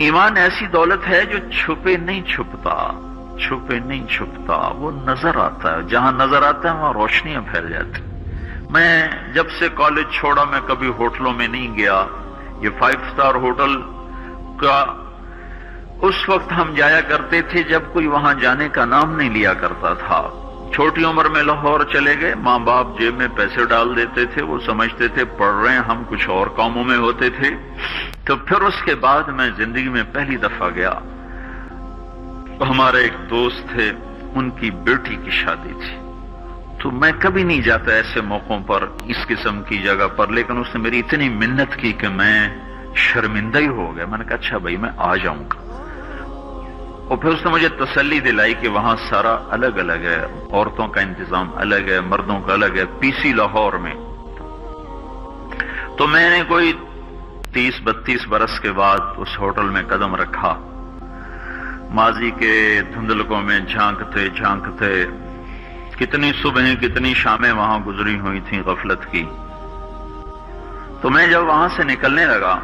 ایمان ایسی دولت ہے جو چھپے نہیں چھپتا، چھپے نہیں چھپتا، وہ نظر آتا ہے، جہاں نظر آتا ہے وہاں روشنیاں پھیل جاتی۔ میں جب سے کالج چھوڑا میں کبھی ہوٹلوں میں نہیں گیا۔ یہ 5 اسٹار ہوٹل کا اس وقت ہم جایا کرتے تھے جب کوئی وہاں جانے کا نام نہیں لیا کرتا تھا۔ چھوٹی عمر میں لاہور چلے گئے، ماں باپ جیب میں پیسے ڈال دیتے تھے، وہ سمجھتے تھے پڑھ رہے ہیں، ہم کچھ اور کاموں میں ہوتے تھے۔ تو پھر اس کے بعد میں زندگی میں پہلی دفعہ گیا، ہمارے ایک دوست تھے، ان کی بیٹی کی شادی تھی، تو میں کبھی نہیں جاتا ایسے موقعوں پر اس قسم کی جگہ پر، لیکن اس نے میری اتنی منت کی کہ میں شرمندہ ہی ہو گیا۔ میں نے کہا اچھا بھائی میں آ جاؤں گا، اور پھر اس نے مجھے تسلی دلائی کہ وہاں سارا الگ الگ ہے، عورتوں کا انتظام الگ ہے، مردوں کا الگ ہے، PC لاہور میں۔ تو میں نے کوئی 30-32 برس کے بعد اس ہوٹل میں قدم رکھا، ماضی کے دھندلکوں میں جھانکتے جھانکتے کتنی صبحیں کتنی شامیں وہاں گزری ہوئی تھیں غفلت کی۔ تو میں جب وہاں سے نکلنے لگا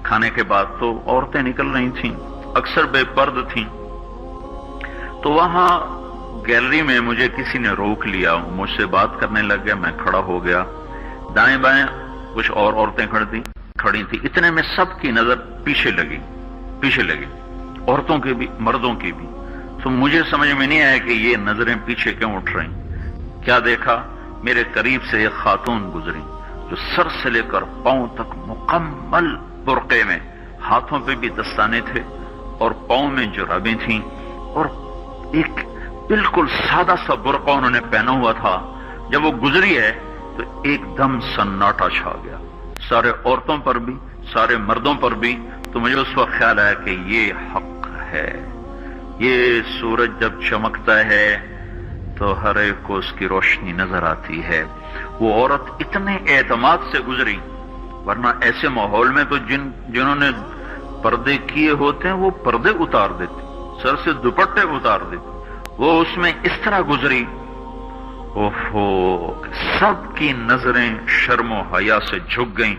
کھانے کے بعد تو عورتیں نکل رہی تھیں، اکثر بے پرد تھیں، تو وہاں گیلری میں مجھے کسی نے روک لیا، مجھ سے بات کرنے لگ گیا، میں کھڑا ہو گیا، دائیں بائیں کچھ اور عورتیں کھڑی تھیں، اتنے میں سب کی نظر پیچھے لگی، عورتوں کی بھی مردوں کی بھی۔ تو مجھے سمجھ میں نہیں آیا کہ یہ نظریں پیچھے کیوں اٹھ رہی۔ کیا دیکھا، میرے قریب سے ایک خاتون گزری جو سر سے لے کر پاؤں تک مکمل برقعے میں، ہاتھوں پہ بھی دستانے تھے اور پاؤں میں جرابیں تھیں، اور ایک بالکل سادہ سا برقع انہوں نے پہنا ہوا تھا۔ جب وہ گزری ہے تو ایک دم سناٹا چھا گیا، سارے عورتوں پر بھی سارے مردوں پر بھی۔ تو مجھے اس وقت خیال آیا کہ یہ حق ہے، یہ سورج جب چمکتا ہے تو ہر ایک کو اس کی روشنی نظر آتی ہے۔ وہ عورت اتنے اعتماد سے گزری، ورنہ ایسے ماحول میں تو جنہوں نے پردے کیے ہوتے ہیں وہ پردے اتار دیتے، سر سے دوپٹے اتار دیتے، وہ اس میں اس طرح گزری، اوہو، سب کی نظریں شرم و حیا سے جھک گئیں۔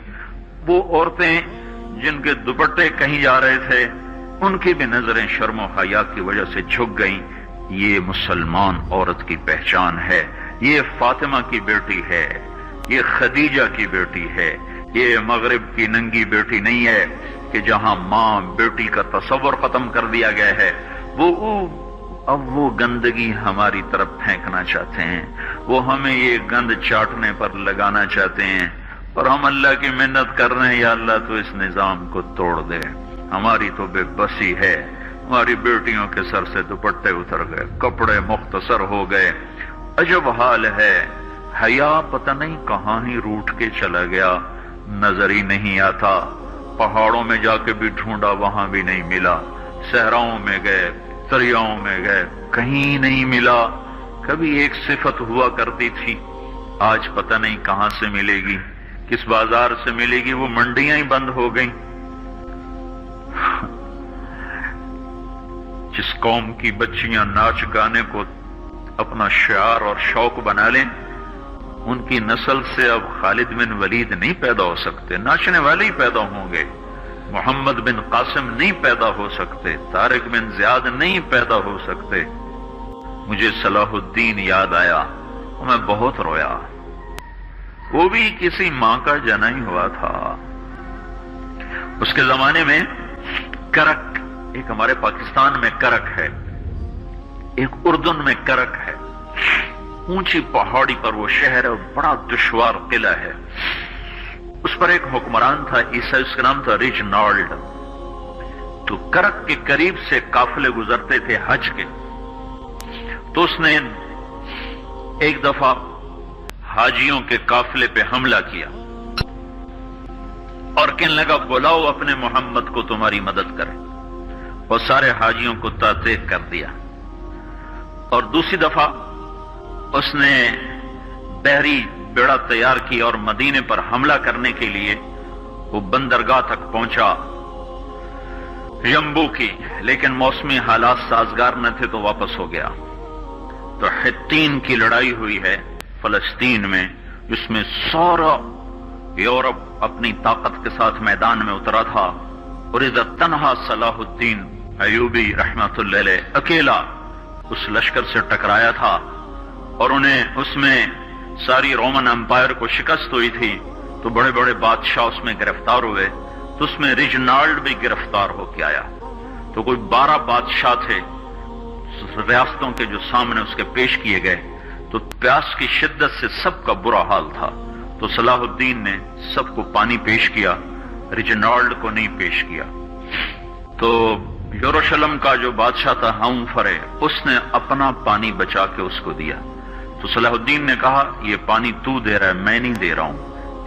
وہ عورتیں جن کے دوپٹے کہیں جا رہے تھے ان کی بھی نظریں شرم و حیا کی وجہ سے جھک گئیں۔ یہ مسلمان عورت کی پہچان ہے، یہ فاطمہ کی بیٹی ہے، یہ خدیجہ کی بیٹی ہے، یہ مغرب کی ننگی بیٹی نہیں ہے کہ جہاں ماں بیٹی کا تصور ختم کر دیا گیا ہے۔ اب وہ گندگی ہماری طرف پھینکنا چاہتے ہیں، وہ ہمیں یہ گند چاٹنے پر لگانا چاہتے ہیں، اور ہم اللہ کی منت کر رہے ہیں یا اللہ تو اس نظام کو توڑ دے۔ ہماری تو بے بسی ہے، ہماری بیٹیوں کے سر سے دوپٹے اتر گئے، کپڑے مختصر ہو گئے، عجب حال ہے۔ حیا پتہ نہیں کہاں ہی روٹ کے چلا گیا، نظر ہی نہیں آتا۔ پہاڑوں میں جا کے بھی ڈھونڈا، وہاں بھی نہیں ملا، صحراؤں میں گئے، دریاؤں میں گئے، کہیں نہیں ملا۔ کبھی ایک صفت ہوا کرتی تھی، آج پتہ نہیں کہاں سے ملے گی، کس بازار سے ملے گی، وہ منڈیاں ہی بند ہو گئیں۔ جس قوم کی بچیاں ناچ گانے کو اپنا شعار اور شوق بنا لیں، ان کی نسل سے اب خالد بن ولید نہیں پیدا ہو سکتے، ناچنے والے ہی پیدا ہوں گے۔ محمد بن قاسم نہیں پیدا ہو سکتے، طارق بن زیاد نہیں پیدا ہو سکتے۔ مجھے صلاح الدین یاد آیا، میں بہت رویا، وہ بھی کسی ماں کا جنا ہی ہوا تھا۔ اس کے زمانے میں کرک، ایک ہمارے پاکستان میں کرک ہے، ایک اردن میں کرک ہے، اونچی پہاڑی پر وہ شہر ہے، بڑا دشوار قلعہ ہے۔ اس پر ایک حکمران تھا عیسائی، اس کا نام تھا ریجنالڈ۔ تو کرک کے قریب سے قافلے گزرتے تھے حج کے، تو اس نے ایک دفعہ حاجیوں کے قافلے پہ حملہ کیا اور کہنے لگا بلاؤ اپنے محمد کو تمہاری مدد کرے، اور سارے حاجیوں کو تعطیق کر دیا۔ اور دوسری دفعہ اس نے بحری بیڑا تیار کی اور مدینے پر حملہ کرنے کے لیے وہ بندرگاہ تک پہنچا یمبو کی، لیکن موسمی حالات سازگار نہ تھے تو واپس ہو گیا۔ تو حطین کی لڑائی ہوئی ہے فلسطین میں، جس میں سارا یورپ اپنی طاقت کے ساتھ میدان میں اترا تھا، اور اذا تنہا صلاح الدین ایوبی رحمۃ اللہ علیہ اکیلا اس لشکر سے ٹکرایا تھا اور انہیں اس میں ساری رومن امپائر کو شکست ہوئی تھی، تو بڑے بڑے بادشاہ اس میں گرفتار ہوئے، تو اس میں ریجنالڈ بھی گرفتار ہو کے آیا، تو کوئی 12 بادشاہ تھے ریاستوں کے جو سامنے اس کے پیش کیے گئے، تو پیاس کی شدت سے سب کا برا حال تھا، تو صلاح الدین نے سب کو پانی پیش کیا، ریجنالڈ کو نہیں پیش کیا۔ تو یروشلم کا جو بادشاہ تھا ہمفرے، اس نے اپنا پانی بچا کے اس کو دیا، تو صلاح الدین نے کہا یہ پانی تو دے رہا ہے، میں نہیں دے رہا ہوں،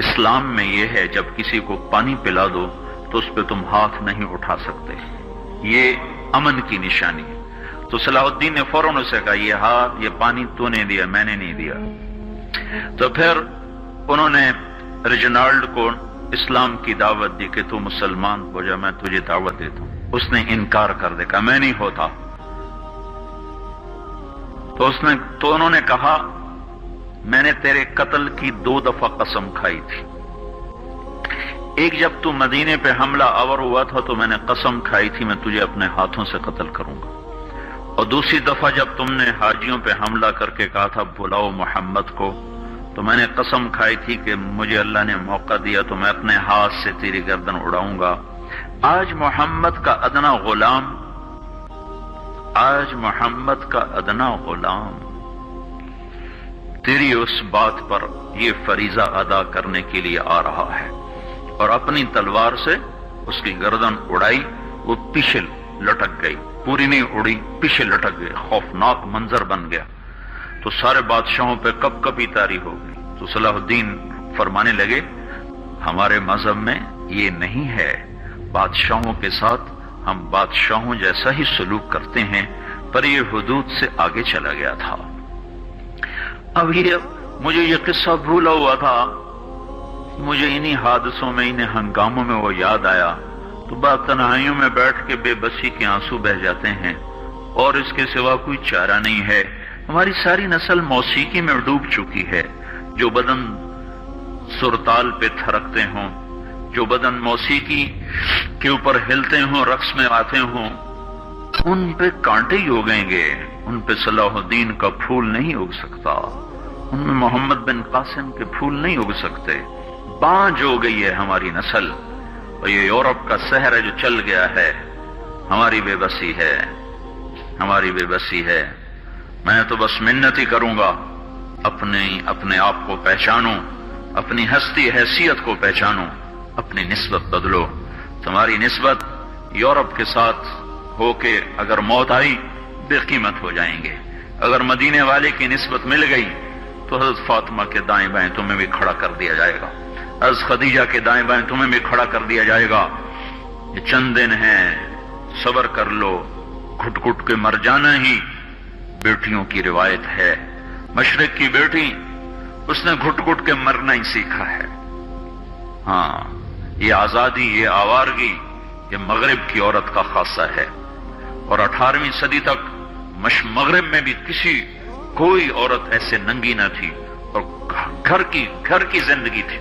اسلام میں یہ ہے جب کسی کو پانی پلا دو تو اس پہ تم ہاتھ نہیں اٹھا سکتے، یہ امن کی نشانی ہے۔ تو صلاح الدین نے فوراً اسے کہا یہ پانی تو نے دیا، میں نے نہیں دیا۔ تو پھر انہوں نے ریجنالڈ کو اسلام کی دعوت دی کہ تو مسلمان ہو جا، میں تجھے دعوت دیتا ہوں۔ اس نے انکار کر دیا، کہا میں نہیں ہوتا۔ تو انہوں نے کہا میں نے تیرے قتل کی 2 دفعہ قسم کھائی تھی، ایک جب تو مدینے پہ حملہ آور ہوا تھا تو میں نے قسم کھائی تھی میں تجھے اپنے ہاتھوں سے قتل کروں گا، اور دوسری دفعہ جب تم نے حاجیوں پہ حملہ کر کے کہا تھا بلاؤ محمد کو، تو میں نے قسم کھائی تھی کہ مجھے اللہ نے موقع دیا تو میں اپنے ہاتھ سے تیری گردن اڑاؤں گا۔ آج محمد کا ادنا غلام تیری اس بات پر یہ فریضہ ادا کرنے کے لیے آ رہا ہے، اور اپنی تلوار سے اس کی گردن اڑائی، وہ پیچھے لٹک گئی، پوری نہیں اڑی، پیچھے لٹک گئی، خوفناک منظر بن گیا، تو سارے بادشاہوں پہ کپ کپی طاری ہو گئی۔ تو صلاح الدین فرمانے لگے ہمارے مذہب میں یہ نہیں ہے، بادشاہوں کے ساتھ ہم بادشاہوں جیسا ہی سلوک کرتے ہیں، پر یہ حدود سے آگے چلا گیا تھا۔ اب مجھے یہ قصہ بھولا ہوا تھا، مجھے انہی حادثوں میں، انہی ہنگاموں میں وہ یاد آیا، تو بعد تنہائیوں میں بیٹھ کے بے بسی کے آنسو بہہ جاتے ہیں، اور اس کے سوا کوئی چارہ نہیں ہے۔ ہماری ساری نسل موسیقی میں ڈوب چکی ہے، جو بدن سرتال پہ تھرکتے ہوں، جو بدن موسیقی کے اوپر ہلتے ہوں، رقص میں آتے ہوں، ان پہ کانٹے ہی اگیں گے، ان پہ صلاح الدین کا پھول نہیں اگ سکتا، ان میں محمد بن قاسم کے پھول نہیں اگ سکتے۔ بانجھ ہو گئی ہے ہماری نسل، اور یہ یورپ کا سحر ہے جو چل گیا ہے، ہماری بے بسی ہے، ہماری بے بسی ہے۔ میں تو بس منت ہی کروں گا اپنے آپ کو پہچانو، اپنی ہستی حیثیت کو پہچانو، اپنی نسبت بدلو۔ تمہاری نسبت یورپ کے ساتھ ہو کے اگر موت آئی بے قیمت ہو جائیں گے، اگر مدینے والے کی نسبت مل گئی تو حضرت فاطمہ کے دائیں بائیں تمہیں بھی کھڑا کر دیا جائے گا، حضرت خدیجہ کے دائیں بائیں تمہیں بھی کھڑا کر دیا جائے گا۔ یہ چند دن ہیں، صبر کر لو، گھٹ گھٹ کے مر جانا ہی بیٹیوں کی روایت ہے۔ مشرق کی بیٹی، اس نے گھٹ گھٹ کے مرنا ہی سیکھا ہے۔ ہاں، یہ آزادی، یہ آوارگی، یہ مغرب کی عورت کا خاصہ ہے، اور 18ویں صدی تک مغرب میں بھی کوئی عورت ایسے ننگی نہ تھی، اور گھر کی زندگی تھی۔